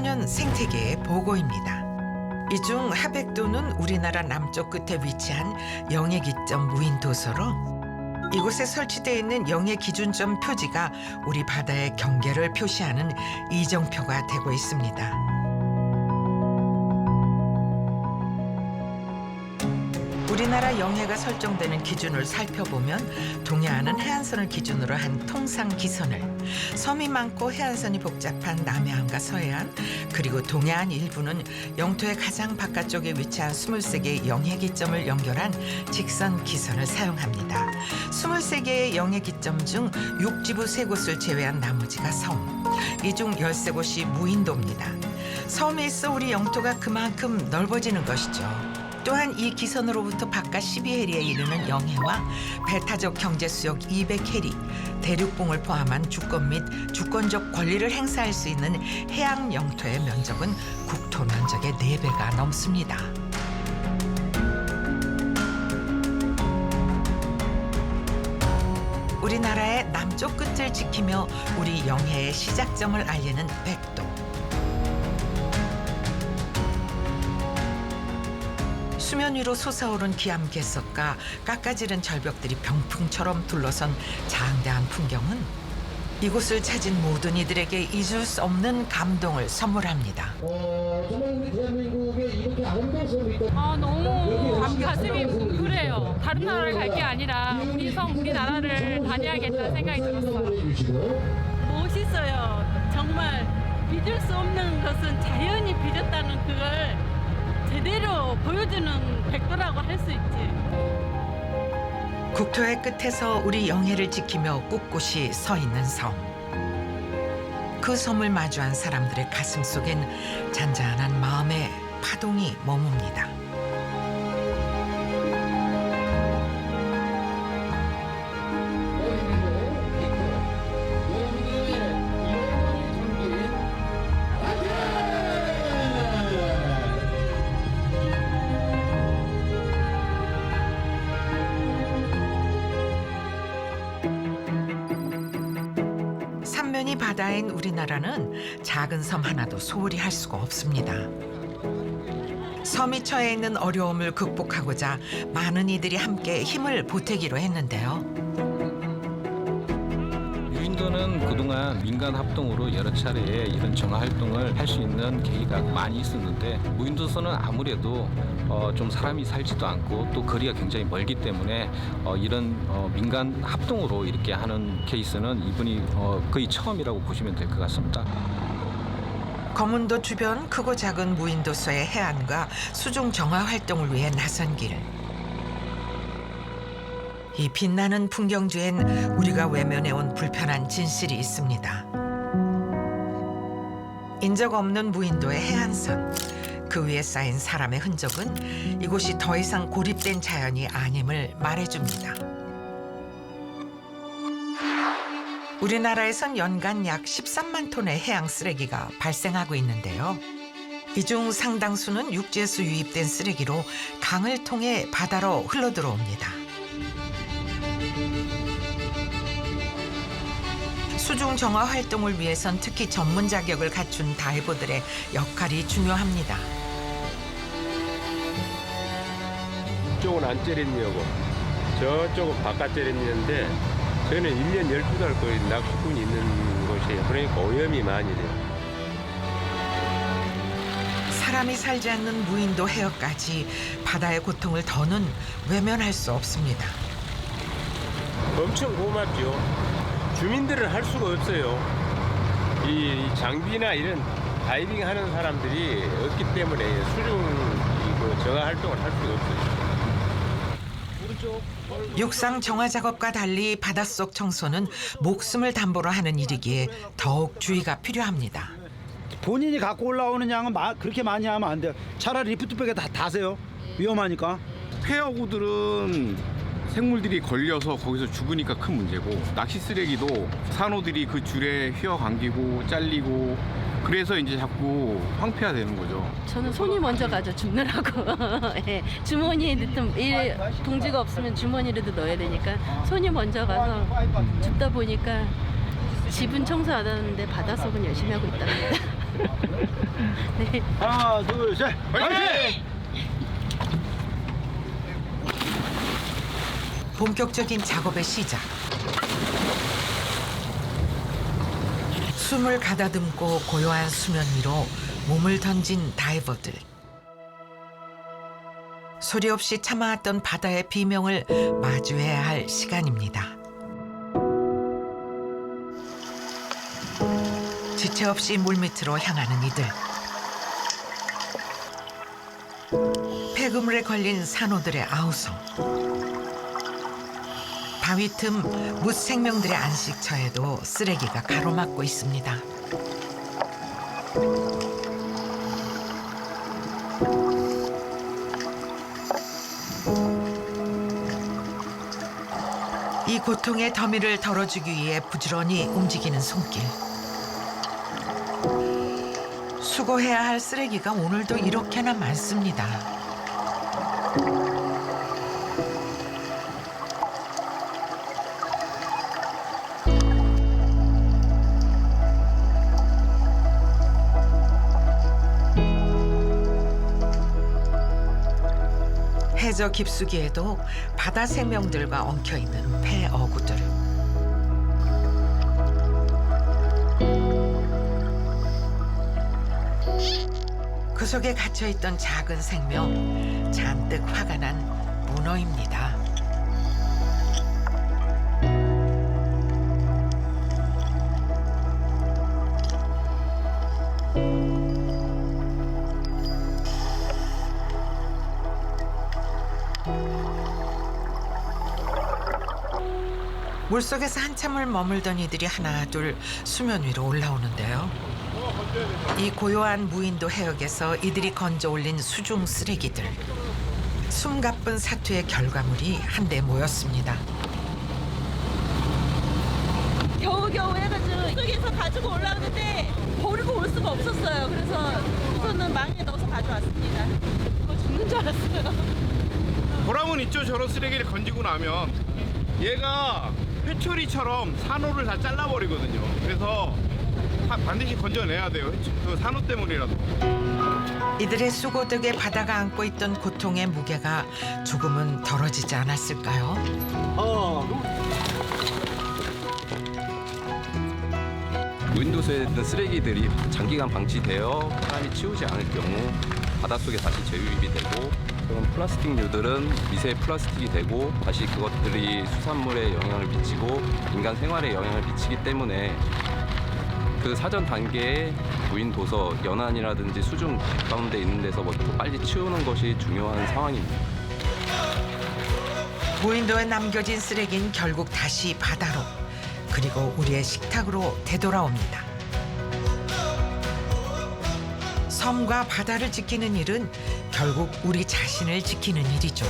천연 생태계의 보고입니다. 이 중 하백도는 우리나라 남쪽 끝에 위치한 영해기점 무인도서로 이곳에 설치되어 있는 영해 기준점 표지가 우리 바다의 경계를 표시하는 이정표가 되고 있습니다. 우리나라 영해가 설정되는 기준을 살펴보면 동해안은 해안선을 기준으로 한 통상기선을, 섬이 많고 해안선이 복잡한 남해안과 서해안, 그리고 동해안 일부는 영토의 가장 바깥쪽에 위치한 23개의 영해기점을 연결한 직선기선을 사용합니다. 23개의 영해기점 중 육지부 3곳을 제외한 나머지가 섬, 이 중 13곳이 무인도입니다. 섬에 있어 우리 영토가 그만큼 넓어지는 것이죠. 또한 이 기선으로부터 바깥 12해리에 이르는 영해와 배타적 경제수역 200해리, 대륙봉을 포함한 주권 및 주권적 권리를 행사할 수 있는 해양 영토의 면적은 국토 면적의 4배가 넘습니다. 우리나라의 남쪽 끝을 지키며 우리 영해의 시작점을 알리는 백도. 수면 위로 솟아오른 기암괴석과 깎아지른 절벽들이 병풍처럼 둘러선 장대한 풍경은 이곳을 찾은 모든 이들에게 잊을 수 없는 감동을 선물합니다. 정말 우리 대한민국에 이렇게 아름다운 섬이 있다. 너무 가슴이 뭉클해요. 다른 나라를 갈 게 아니라 우리 섬, 우리나라를 다녀야겠다는 생각이 들었어요. 멋있어요. 정말 빚을 수 없는 것은 자연이 빚었다는 그걸 제대로 보여주는 백도라고 할 수 있지. 국토의 끝에서 우리 영해를 지키며 꿋꿋이 서 있는 섬. 그 섬을 마주한 사람들의 가슴 속엔 잔잔한 마음의 파동이 머뭅니다. 삼면이 바다인 우리나라는 작은 섬 하나도 소홀히 할 수가 없습니다. 섬이 처해 있는 어려움을 극복하고자 많은 이들이 함께 힘을 보태기로 했는데요. 무인도는 그동안 민간 합동으로 여러 차례 이런 정화 활동을 할 수 있는 계기가 많이 있었는데 무인도서는 아무래도 좀 사람이 살지도 않고 또 거리가 굉장히 멀기 때문에 이런 민간 합동으로 이렇게 하는 케이스는 이번이 거의 처음이라고 보시면 될 것 같습니다. 검은도 주변 크고 작은 무인도서의 해안과 수중 정화 활동을 위해 나선 길. 이 빛나는 풍경 뒤엔 우리가 외면해온 불편한 진실이 있습니다. 인적 없는 무인도의 해안선. 그 위에 쌓인 사람의 흔적은 이곳이 더 이상 고립된 자연이 아님을 말해줍니다. 우리나라에선 연간 약 13만 톤의 해양 쓰레기가 발생하고 있는데요. 이 중 상당수는 육지에서 유입된 쓰레기로 강을 통해 바다로 흘러들어옵니다. 수중 정화 활동을 위해선 특히 전문 자격을 갖춘 다이버들의 역할이 중요합니다. 이쪽은 안 째렸냐고 저쪽은 바깥 째렸는데 저희는 1년 12달 거의 낚시꾼이 있는 곳이에요. 그러니까 오염이 많이 돼요. 사람이 살지 않는 무인도 해역까지 바다의 고통을 더는 외면할 수 없습니다. 엄청 고맙죠. 주민들은 할 수가 없어요. 이 장비나 이런 다이빙 하는 사람들이 없기 때문에 수중 정화 활동을 할 수가 없어요. 육상 정화 작업과 달리 바닷속 청소는 목숨을 담보로 하는 일이기에 더욱 주의가 필요합니다. 본인이 갖고 올라오는 양은 그렇게 많이 하면 안 돼요. 차라리 리프트백에 다 다세요. 위험하니까. 폐어구들은 생물들이 걸려서 거기서 죽으니까 큰 문제고, 낚시 쓰레기도 산호들이 그 줄에 휘어 감기고 잘리고 그래서 이제 자꾸 황폐화되는 거죠. 저는 손이 먼저 가죠, 줍느라고. 예, 주머니에 넣든 봉지가 없으면 주머니라도 넣어야 되니까 손이 먼저 가서 줍다 보니까 집은 청소 안 하는데 바닷속은 열심히 하고 있답니다. 네. 하나, 둘, 셋. 화이팅! 본격적인 작업의 시작. 숨을 가다듬고 고요한 수면 위로 몸을 던진 다이버들. 소리 없이 참아왔던 바다의 비명을 마주해야 할 시간입니다. 지체 없이 물밑으로 향하는 이들. 폐그물에 걸린 산호들의 아우성. 바위 틈 무생명들의 안식처에도 쓰레기가 가로막고 있습니다. 이 고통의 더미를 덜어주기 위해 부지런히 움직이는 손길. 수거해야 할 쓰레기가 오늘도 이렇게나 많습니다. 해저 깊숙이에도 바다 생명들과 엉켜있는 폐어구들. 그 속에 갇혀있던 작은 생명, 잔뜩 화가 난 문어입니다. 물속에서 한참을 머물던 이들이 하나 둘 수면 위로 올라오는데요. 이 고요한 무인도 해역에서 이들이 건져 올린 수중 쓰레기들. 숨가쁜 사투의 결과물이 한데 모였습니다. 겨우겨우 해가지고 속에서 가지고 올라오는데 버리고 올 수가 없었어요. 그래서 우선은 망에 넣어서 가져왔습니다. 죽는 줄 알았어요. 보람은 있죠. 저런 쓰레기를 건지고 나면 얘가 회초리처럼 산호를 다 잘라버리거든요. 그래서 반드시 건져내야 돼요. 그 산호 때문이라도. 이들의 수고득에 바다가 안고 있던 고통의 무게가 조금은 덜어지지 않았을까요? 무인도에 있는 쓰레기들이 장기간 방치되어 사람이 치우지 않을 경우 바닷속에 다시 재유입이 되고, 그런 플라스틱류들은 미세 플라스틱이 되고 다시 그것들이 수산물에 영향을 미치고 인간 생활에 영향을 미치기 때문에 그 사전 단계에 무인도서 연안이라든지 수중 가운데 있는 데서부터 빨리 치우는 것이 중요한 상황입니다. 무인도에 남겨진 쓰레기는 결국 다시 바다로, 그리고 우리의 식탁으로 되돌아옵니다. 섬과 바다를 지키는 일은 결국 우리 자신을 지키는 일이죠.